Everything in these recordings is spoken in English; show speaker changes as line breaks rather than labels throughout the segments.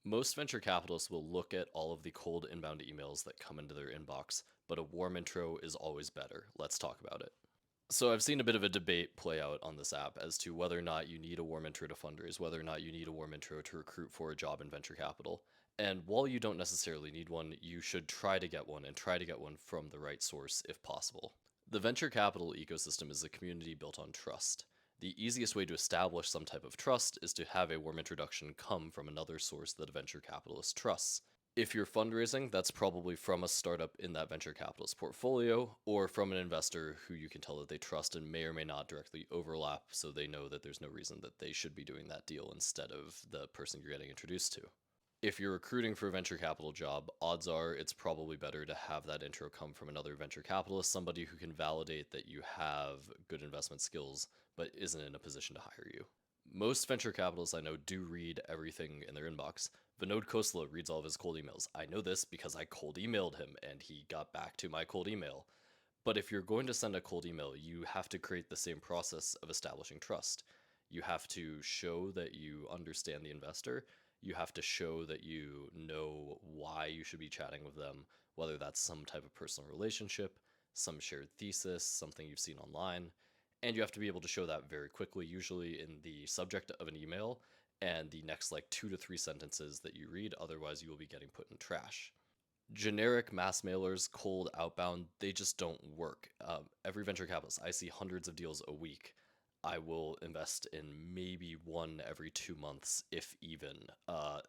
Most venture capitalists will look at all of the cold inbound emails that come into their inbox, but a warm intro is always better. Let's talk about it. So, I've seen a bit of a debate play out on this app as to whether or not you need a warm intro to fundraise, whether or not you need a warm intro to recruit for a job in venture capital. And while you don't necessarily need one, you should try to get one and try to get one from the right source if possible. The venture capital ecosystem is a community built on trust. The easiest way to establish some type of trust is to have a warm introduction come from another source that a venture capitalist trusts. If you're fundraising, that's probably from a startup in that venture capitalist portfolio or from an investor who you can tell that they trust and may or may not directly overlap, so they know that there's no reason that they should be doing that deal instead of the person you're getting introduced to. If you're recruiting for a venture capital job, odds are it's probably better to have that intro come from another venture capitalist, somebody who can validate that you have good investment skills but isn't in a position to hire you. Most venture capitalists I know do read everything in their inbox. Vinod Khosla reads all of his cold emails. I know this because I cold emailed him and he got back to my cold email. But if you're going to send a cold email, you have to create the same process of establishing trust. You have to show that you understand the investor. You have to show that you know why you should be chatting with them, whether that's some type of personal relationship, some shared thesis, something you've seen online. And you have to be able to show that very quickly, usually in the subject of an email and the next like 2 to 3 sentences that you read. Otherwise, you will be getting put in trash. Generic mass mailers, cold outbound, they just don't work. Every venture capitalist, I see hundreds of deals a week. I will invest in maybe one every 2 months, if even,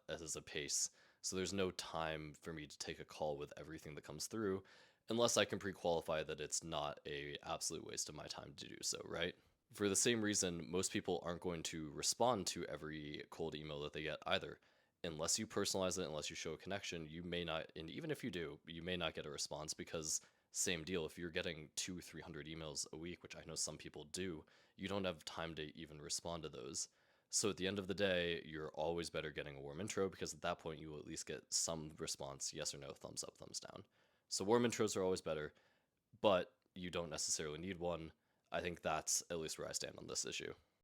as a pace. So there's no time for me to take a call with everything that comes through, unless I can pre-qualify that it's not a absolute waste of my time to do so, right? For the same reason, most people aren't going to respond to every cold email that they get either. Unless you personalize it, unless you show a connection, you may not, and even if you do, you may not get a response because same deal. If you're getting 300 emails a week, which I know some people do, you don't have time to even respond to those. So at the end of the day, you're always better getting a warm intro because at that point you will at least get some response, yes or no, thumbs up, thumbs down. So warm intros are always better, but you don't necessarily need one. I think that's at least where I stand on this issue.